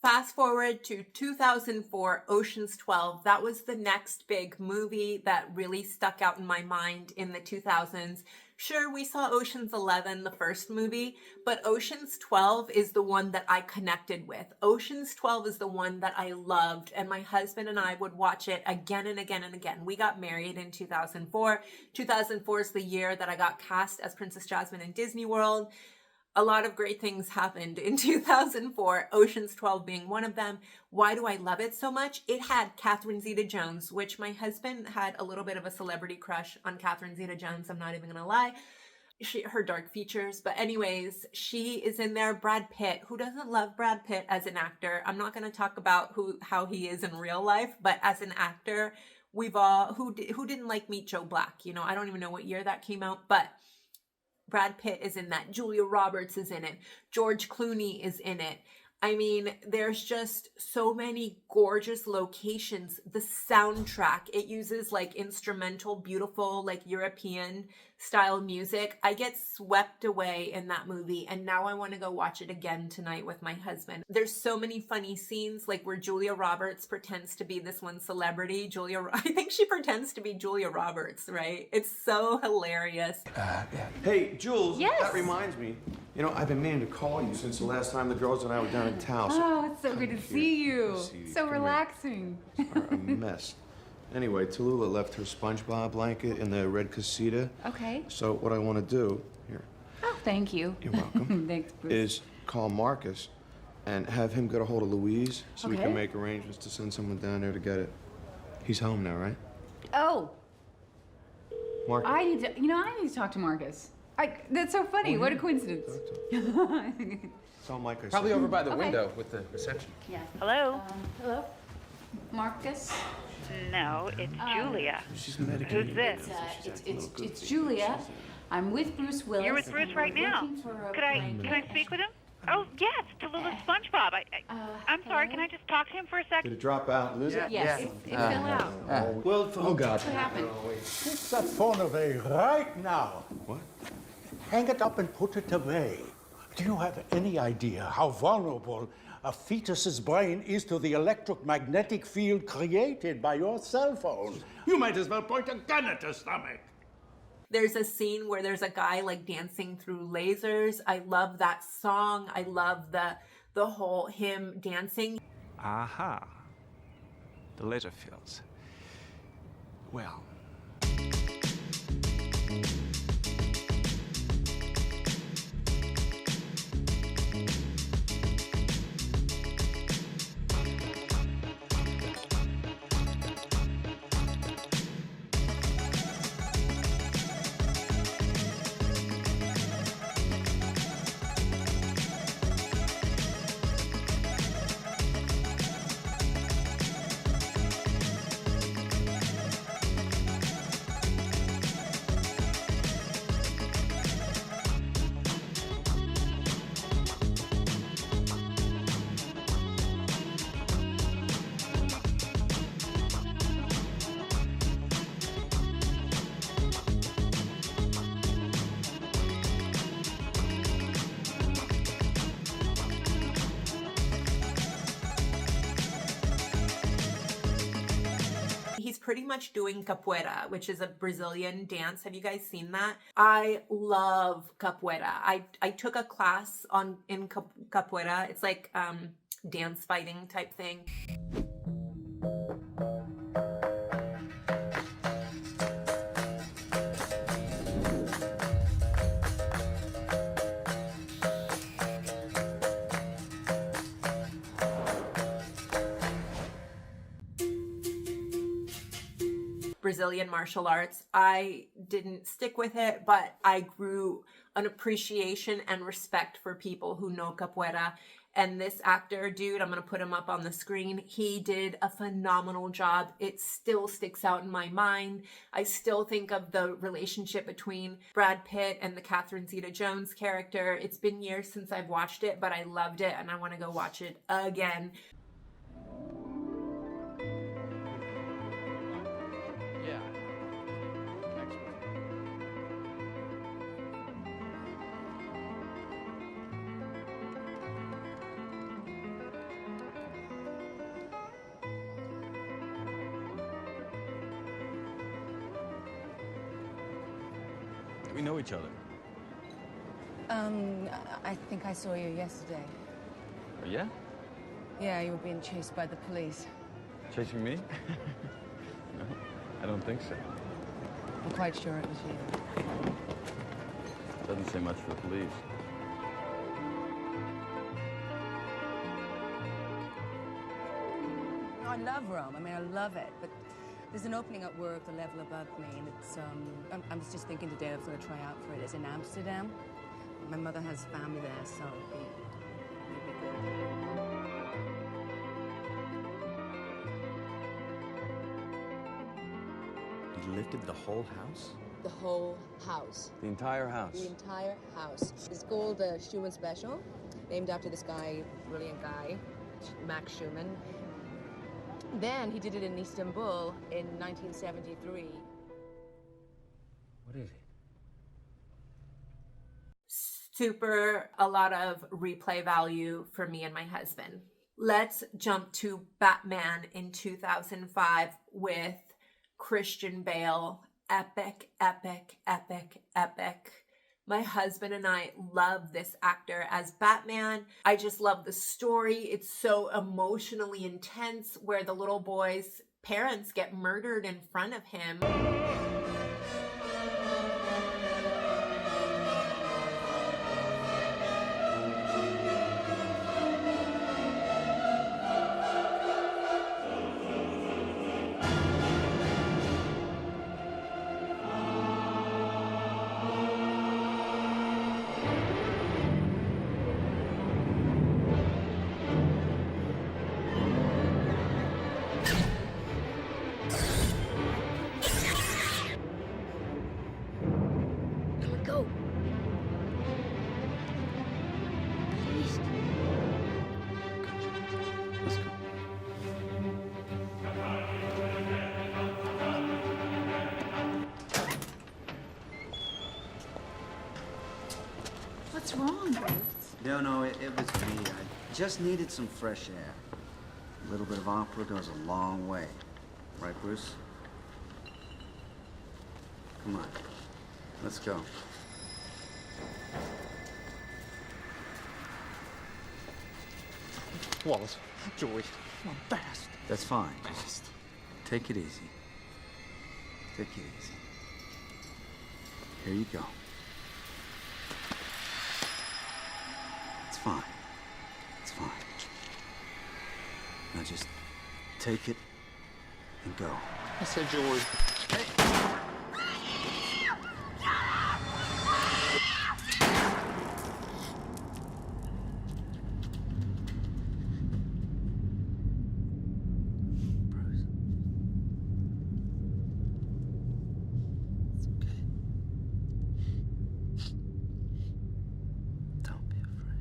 Fast forward to 2004, Ocean's 12. That was the next big movie that really stuck out in my mind in the 2000s. Sure, we saw Ocean's 11, the first movie, but Ocean's 12 is the one that I connected with. Ocean's 12 is the one that I loved, and my husband and I would watch it again and again and again. We got married in 2004. 2004 is the year that I got cast as Princess Jasmine in Disney World. A lot of great things happened in 2004, Ocean's 12 being one of them. Why do I love it so much? It had Catherine Zeta-Jones, which my husband had a little bit of a celebrity crush on Catherine Zeta-Jones, I'm not even gonna lie. Her dark features, but anyways, she is in there. Brad Pitt, who doesn't love Brad Pitt as an actor? I'm not gonna talk about how he is in real life, but as an actor, we've all, who didn't like Meet Joe Black? You know, I don't even know what year that came out, but Brad Pitt is in that. Julia Roberts is in it. George Clooney is in it. I mean, there's just so many gorgeous locations. The soundtrack, it uses like instrumental, beautiful, like European style music. I get swept away in that movie, and now I want to go watch it again tonight with my husband. There's so many funny scenes, like where Julia Roberts pretends to be this one celebrity. I think she pretends to be Julia Roberts, right? It's so hilarious. Yeah. Hey, Jules, Yes. that reminds me. You know, I've been meaning to call you since the last time the girls and I were down in town. Oh, it's so good to see you. So Come here. relaxing. Are a mess. Anyway, Tallulah left her SpongeBob blanket in the red casita. Okay. So what I want to do, here, Oh, thank you. you're welcome, Thanks, Bruce. is call Marcus and have him get a hold of Louise so we Okay. can make arrangements to send someone down there to get it. He's home now, right? Oh, Marcus. I need to talk to Marcus. That's so funny. What a coincidence. Tell Mike I said. Probably over by the Okay. window with the reception. Yeah. Hello? Hello? Marcus? No, it's Julia. She's medicated. Who's this? It's Julia. I'm with Bruce Willis. You're with Bruce and right we're now. looking for a Can I blanket. speak with him? Oh, yes, Tallulah's SpongeBob. I'm sorry, can I just talk to him for a Did second? it drop out and lose it? Yes, it fell out. Well, oh God. What happened? Take that phone away right now. What? Hang it up and put it away. Do you have any idea how vulnerable a fetus's brain is to the electromagnetic field created by your cell phone? You might as well point a gun at her stomach. There's a scene where there's a guy like dancing through lasers. I love that song. I love the whole him dancing. Aha. The laser fields. Well. He's pretty much doing capoeira, which is a Brazilian dance. Have you guys seen that? I love capoeira. I took a class in capoeira. It's like dance fighting type thing. Brazilian martial arts. I didn't stick with it, but I grew an appreciation and respect for people who know capoeira. And this actor, dude, I'm going to put him up on the screen. He did a phenomenal job. It still sticks out in my mind. I still think of the relationship between Brad Pitt and the Catherine Zeta-Jones character. It's been years since I've watched it, but I loved it and I want to go watch it again. Yeah. Next one. we know each other? I think I saw you yesterday. Oh, yeah? Yeah, you were being chased by the police. Chasing me? No, I don't think so. I'm quite sure it was you. Doesn't say much for the police. I love Rome. I mean, I love it, but there's an opening at work the level above me, and it's, I was just thinking today I was going to try out for it. It's in Amsterdam. My mother has family there, so it'd be good. You lifted the whole house? The whole house. The entire house? The entire house. It's called the Schumann Special, named after this guy, brilliant guy, Max Schumann. Then he did it in Istanbul in 1973. What is it? Super, a lot of replay value for me and my husband. Let's jump to Batman in 2005 with Christian Bale. Epic, epic, epic, epic. My husband and I love this actor as Batman. I just love the story. It's so emotionally intense where the little boy's parents get murdered in front of him. What's wrong, Bruce? No, it was me. I just needed some fresh air. A little bit of opera goes a long way. Right, Bruce? Come on. Let's go. Wallace, Joey, come on, fast. That's fine. Just take it easy. Take it easy. Here you go. It's fine. It's fine. Now just take it and go. I said, Joey. Don't be afraid.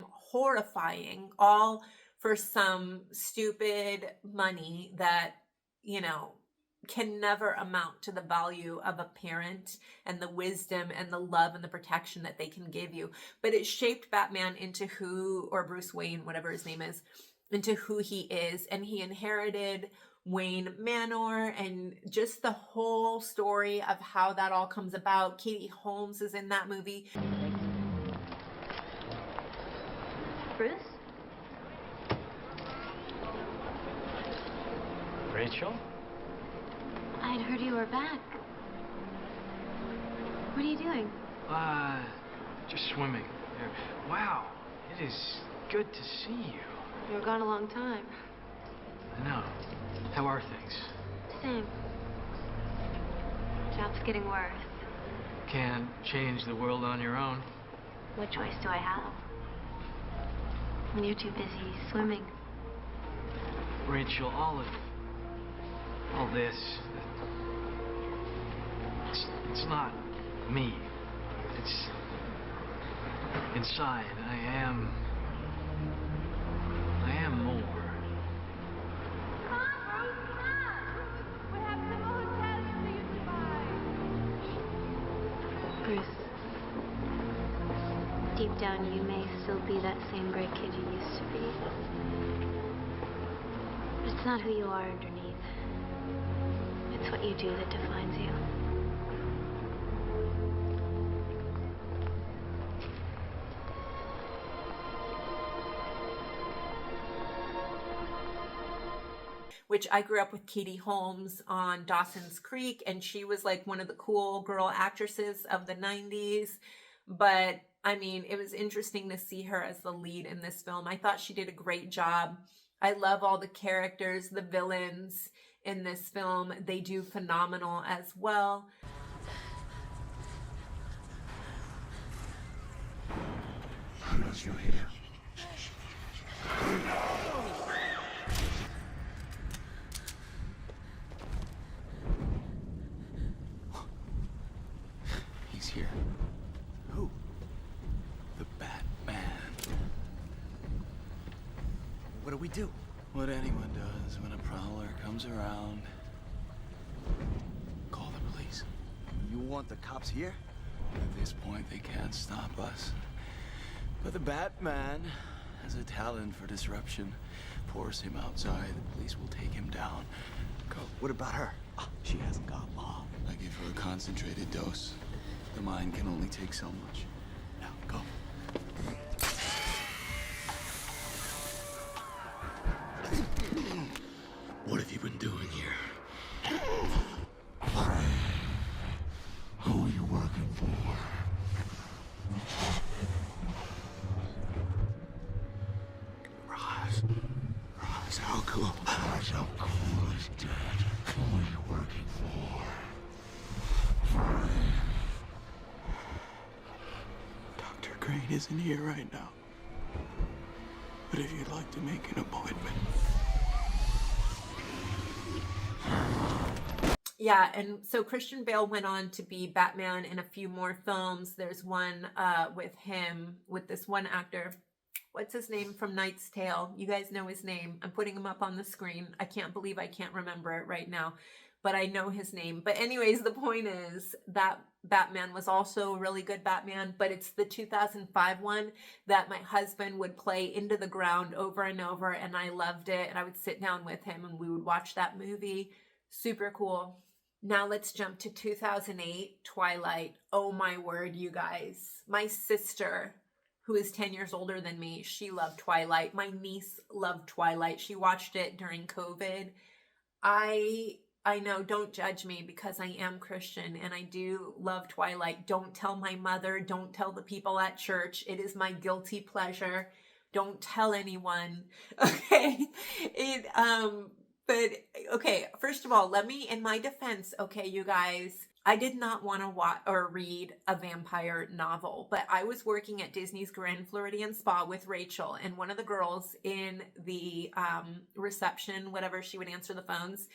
Horrifying, all for some stupid money that, can never amount to the value of a parent and the wisdom and the love and the protection that they can give you. But it shaped Batman into or Bruce Wayne, whatever his name is, into who he is. And he inherited Wayne Manor and just the whole story of how that all comes about. Katie Holmes is in that movie. Bruce? Rachel? I'd heard you were back. What are you doing? Just swimming. Wow, it is good to see you. You were gone a long time. I know. How are things? Same. Job's getting worse. Can't change the world on your own. What choice do I have? When you're too busy swimming. Rachel, all this, it's not me. It's inside. I am more. Come on, Bruce, come on! What happened to the hotel you used to buy? down, you may still be that same great kid you used to be. But it's not who you are underneath. It's what you do that defines you. Which I grew up with Katie Holmes on Dawson's Creek, and she was like one of the cool girl actresses of the 90s. But I mean, it was interesting to see her as the lead in this film. I thought she did a great job. I love all the characters, the villains in this film. They do phenomenal as well. Who's you here? He's here. Who? The Batman. What do we do? What anyone does when a prowler comes around. Call the police. You want the cops here? At this point, they can't stop us. But the Batman has a talent for disruption. Force him outside, the police will take him down. Go. What about her? She hasn't got long. I give her a concentrated dose. The mind can only take so much. Now, go. What have you been doing here? Who are you working for? Roz Al Ghul. Roz Al Ghul is dead. Who are you working for? Dr. Crane isn't here right now. But if you'd like to make an appointment. Yeah, and so Christian Bale went on to be Batman in a few more films. There's one with him, with this one actor. What's his name from Knight's Tale? You guys know his name. I'm putting him up on the screen. I can't believe I can't remember it right now, but I know his name. But anyways, the point is that Batman was also a really good Batman, but it's the 2005 one that my husband would play into the ground over and over, and I loved it. And I would sit down with him and we would watch that movie. Super cool. Now let's jump to 2008, Twilight. Oh my word, you guys. My sister, who is 10 years older than me, she loved Twilight. My niece loved Twilight. She watched it during COVID. I know, don't judge me because I am Christian and I do love Twilight. Don't tell my mother. Don't tell the people at church. It is my guilty pleasure. Don't tell anyone. Okay. But okay, first of all, let me, in my defense, okay, you guys, I did not want to watch or read a vampire novel, but I was working at Disney's Grand Floridian Spa with Rachel, and one of the girls in the reception, whatever, she would answer the phones.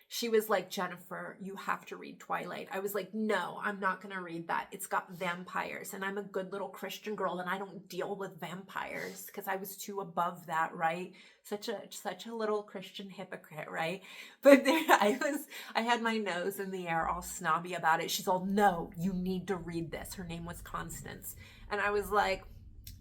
She was like, Jennifer, you have to read Twilight. I was like, no, I'm not going to read that. It's got vampires and I'm a good little Christian girl and I don't deal with vampires because I was too above that, right? Such a little Christian hypocrite, right? But there I had my nose in the air all snobby about it. She's all, no, you need to read this. Her name was Constance. And I was like,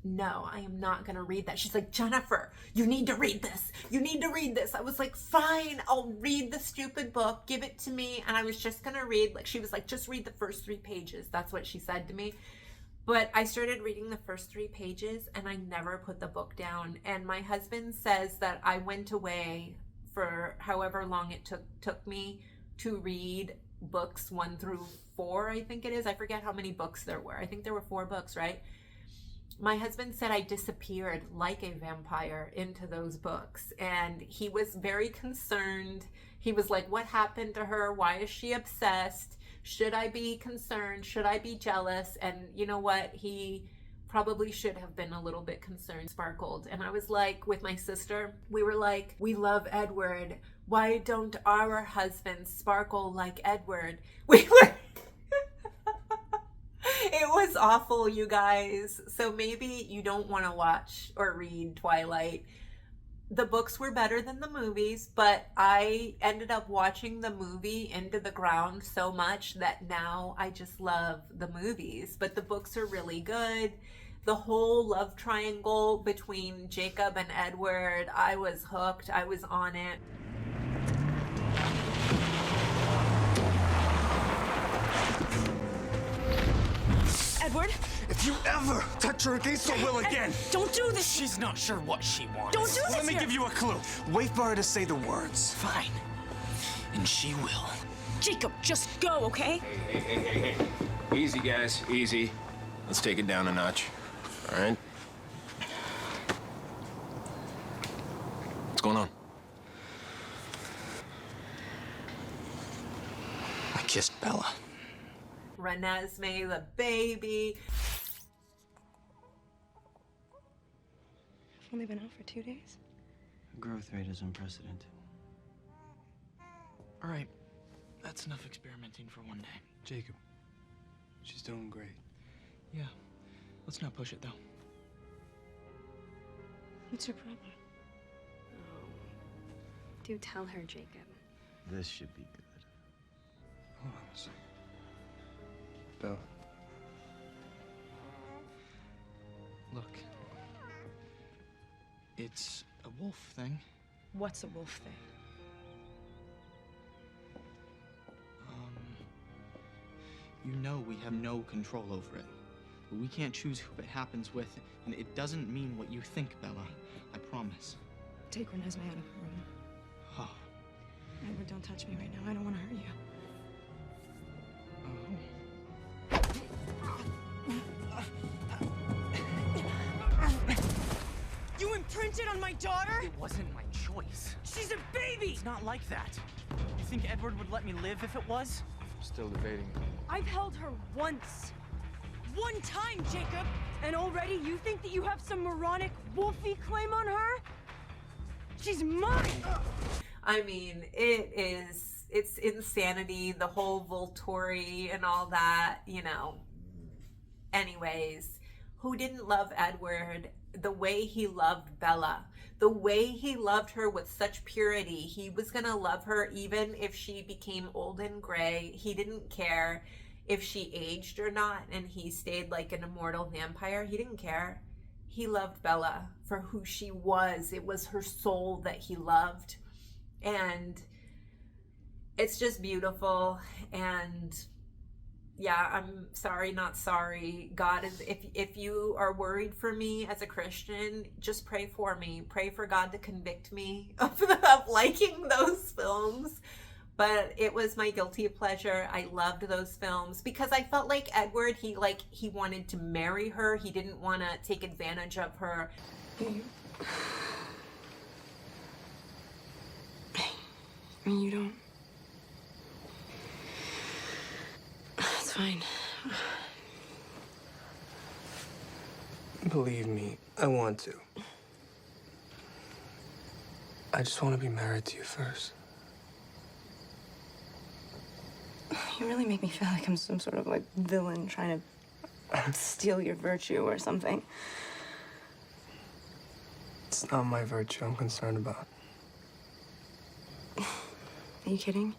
no, I am not going to read that. She's like, Jennifer, you need to read this. You need to read this. I was like, fine, I'll read the stupid book. Give it to me. And I was just going to read, like, she was like, just read the first 3 pages. That's what she said to me. But I started reading the first 3 pages and I never put the book down. And my husband says that I went away for however long it took me to read books 1 through 4, I think it is. I forget how many books there were. I think there were 4 books, right? My husband said I disappeared like a vampire into those books, and he was very concerned. He was like, what happened to her? Why is she obsessed? Should I be concerned? Should I be jealous? And you know what? He probably should have been a little bit concerned. Sparkled. And I was like, with my sister, we were like, we love Edward. Why don't our husbands sparkle like Edward? We were... It was awful, you guys. So maybe you don't want to watch or read Twilight. The books were better than the movies, but I ended up watching the movie Into the Ground so much that now I just love the movies. But the books are really good. The whole love triangle between Jacob and Edward, I was hooked. I was on it. Edward? If you ever touch her against her will again... Don't do this! She's not sure what she wants. Don't do this! Let me here. give you a clue. Wait for her to say the words. Fine. And she will. Jacob, just go, okay? Hey. Easy, guys. Easy. Let's take it down a notch. All right? What's going on? I kissed Bella. Renesmee, the baby. I've only been out for 2 days. The growth rate is unprecedented. All right. That's enough experimenting for one day. Jacob, she's doing great. Yeah. Let's not push it, though. What's your problem? Do tell her, Jacob. This should be good. Hold on a second. Bella. Look. It's a wolf thing. What's a wolf thing? You know we have no control over it. We can't choose who it happens with, and it doesn't mean what you think, Bella. I promise. Take Renesmee out of the room. Oh. Edward, don't touch me right now. I don't want to hurt you. You imprinted on my daughter? It wasn't my choice. She's a baby! It's not like that. You think Edward would let me live if it was? I'm still debating. I've held her once. One time, Jacob! And already you think that you have some moronic, wolfy claim on her? She's mine! I mean, it's insanity, the whole Volturi and all that, you know. Anyways, who didn't love Edward the way he loved Bella? The way he loved her with such purity. He was gonna love her even if she became old and gray. He didn't care if she aged or not, and he stayed like an immortal vampire. He didn't care. He loved Bella for who she was. It was her soul that he loved. And it's just beautiful. And yeah, I'm sorry, not sorry. God is, if you are worried for me as a Christian, just pray for me. Pray for God to convict me of liking those films. But it was my guilty pleasure. I loved those films because I felt like Edward, he wanted to marry her. He didn't want to take advantage of her. I mean, you don't. It's fine. Believe me, I want to. I just want to be married to you first. You really make me feel like I'm some sort of like villain trying to steal your virtue or something. It's not my virtue I'm concerned about. Are you kidding?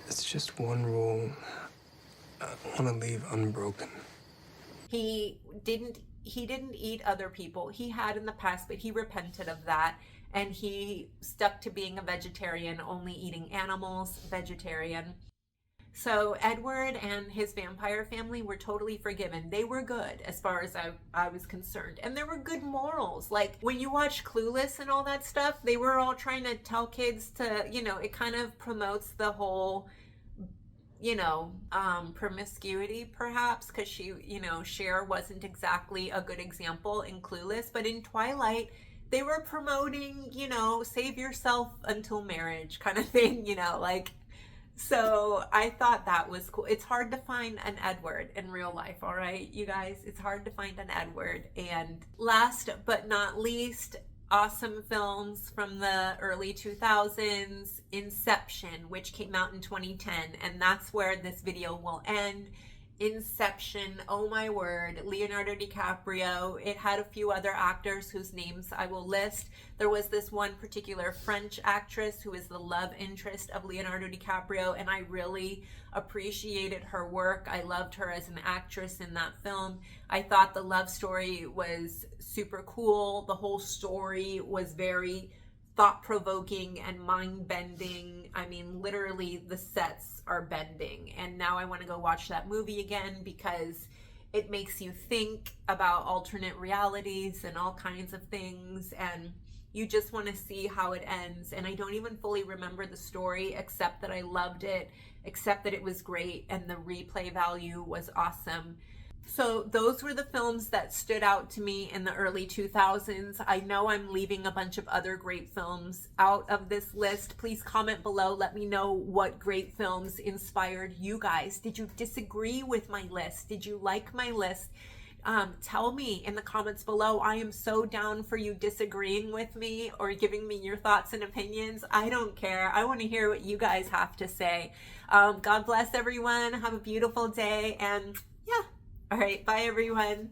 It's just one rule I want to leave unbroken. He didn't eat other people. He had in the past, but he repented of that. And he stuck to being a vegetarian, only eating animals, vegetarian. So Edward and his vampire family were totally forgiven. They were good as far as I was concerned. And there were good morals. Like when you watch Clueless and all that stuff, they were all trying to tell kids to, you know, it kind of promotes the whole, you know, promiscuity perhaps, because she, you know, Cher wasn't exactly a good example in Clueless. But in Twilight, they were promoting, you know, save yourself until marriage kind of thing, you know, like. So I thought that was cool. It's hard to find an Edward in real life, all right, you guys? It's hard to find an Edward. And last but not least, awesome films from the early 2000s, Inception, which came out in 2010. And that's where this video will end. Inception, oh my word, Leonardo DiCaprio. It had a few other actors whose names I will list. There was this one particular French actress who is the love interest of Leonardo DiCaprio, and I really appreciated her work. I loved her as an actress in that film. I thought the love story was super cool. The whole story was very thought-provoking and mind-bending. I mean, literally the sets are bending, and now I want to go watch that movie again because it makes you think about alternate realities and all kinds of things, and you just want to see how it ends. And I don't even fully remember the story, except that I loved it, except that it was great and the replay value was awesome. So those were the films that stood out to me in the early 2000s. I know I'm leaving a bunch of other great films out of this list. Please comment below. Let me know what great films inspired you guys. Did you disagree with my list? Did you like my list? Tell me in the comments below. I am so down for you disagreeing with me or giving me your thoughts and opinions. I don't care. I want to hear what you guys have to say. God bless everyone. Have a beautiful day, and yeah. All right, bye everyone.